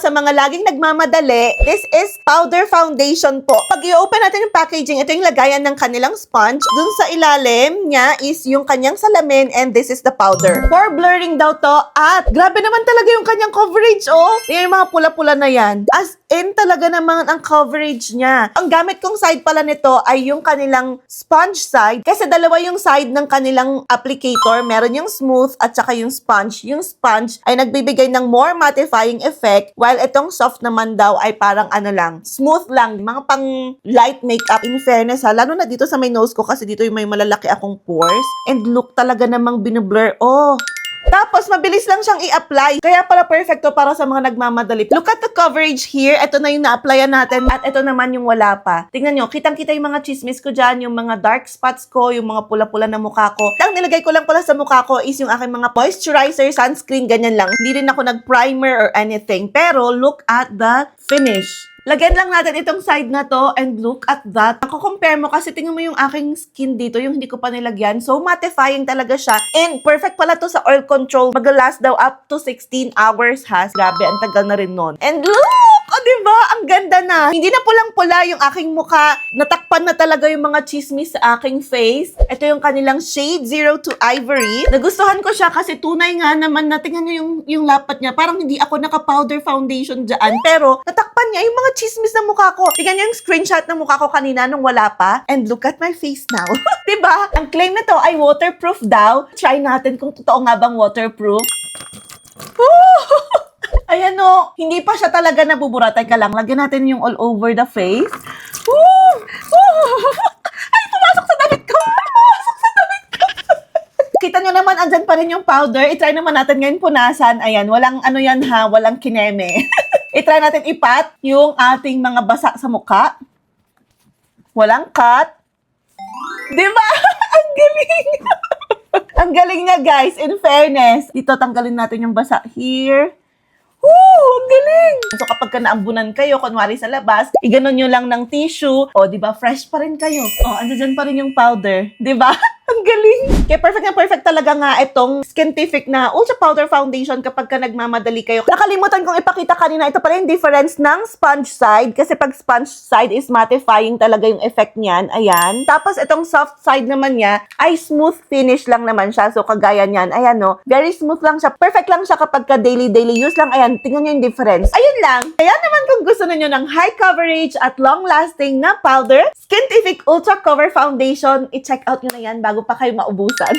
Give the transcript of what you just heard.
sa mga laging nagmamadali, this is powder foundation po. Pag i-open natin yung packaging, ito yung lagayan ng kanilang sponge. Dun sa ilalim niya is yung kanyang salamin and this is the powder. For blurring daw to at grabe naman talaga yung kanyang coverage, oh. Yung mga pula-pula na yan. As in talaga naman ang coverage niya. Ang gamit kong side pala nito ay yung kanilang sponge side kasi dalawa yung side ng kanilang applicator. Meron yung smooth at saka yung sponge. Yung sponge ay nagbibigay ng more mattifying effect while itong soft naman daw ay parang ano lang, smooth lang. Mga pang light makeup in fairness ha. Lalo na dito sa may nose ko kasi dito yung may malalaki akong pores. And look talaga namang binublur. Oh! Tapos, mabilis lang siyang i-apply. Kaya pala perfecto para sa mga nagmamadali. Look at the coverage here. Ito na yung na-applyan natin. At ito naman yung wala pa. Tingnan nyo, kitang-kita yung mga chismis ko dyan, yung mga dark spots ko, yung mga pula-pula na mukha ko. Ang nilagay ko lang pala sa mukha ko is yung aking mga moisturizer, sunscreen, ganyan lang. Hindi rin ako nag-primer or anything. Pero, look at the finish. Lagyan lang natin itong side na to and look at that. Ako compare mo kasi tingnan mo yung aking skin dito, yung hindi ko pa nilagyan. So, mattifying talaga siya. And perfect pala to sa oil control. Mag-last daw up to 16 hours ha. Grabe, ang tagal na rin nun. And look! O, diba? Ang ganda na. Hindi na pulang-pula yung aking mukha. Natakpan na talaga yung mga chismis sa aking face. Ito yung kanilang shade 02 Ivory. Nagustuhan ko siya kasi tunay nga naman na tingnan nyo yung lapat niya. Parang hindi ako naka-powder foundation dyan. Pero, natakpan niya yung mga chismis na mukha ko. Tingnan niyo yung screenshot ng mukha ko kanina nung wala pa. And look at my face now. Diba? Ang claim na to ay waterproof daw. Try natin kung totoo nga bang waterproof. Ayan o, hindi pa siya talaga nabubura. Teka lang, lagyan natin yung all over the face. Ay, pumasok sa damit ko! Pumasok sa damit ko! Kita nyo naman, andyan pa rin yung powder. I-try naman natin ngayon punasan. Ayan, walang ano yan ha, walang kineme. I-try natin ipat yung ating mga basa sa mukha. Walang cut. Diba? Ang galing! Ang galing niya, guys. In fairness. Dito, tanggalin natin yung basa here. Ang galing! So, kapag ka naambunan kayo, kunwari sa labas, iganon nyo lang ng tissue. O, diba? Fresh pa rin kayo. O, andyan pa rin yung powder. Diba? Ang galing! Kaya perfect na perfect talaga nga itong Skintific na Ultra Powder Foundation kapag ka nagmamadali kayo. Nakalimutan kong ipakita kanina, ito pala yung difference ng sponge side. Kasi pag sponge side is mattifying talaga yung effect niyan. Ayan. Tapos itong soft side naman niya ay smooth finish lang naman siya. So kagaya niyan. Ayan no. Very smooth lang siya. Perfect lang siya kapag ka daily use lang. Ayan. Tingnan niyo yung difference. Ayun lang. Kaya naman kung gusto niyo ng high coverage at long lasting na powder, Skintific Ultra Cover Foundation, i-check out nyo na yan bago pa kayo maubusan.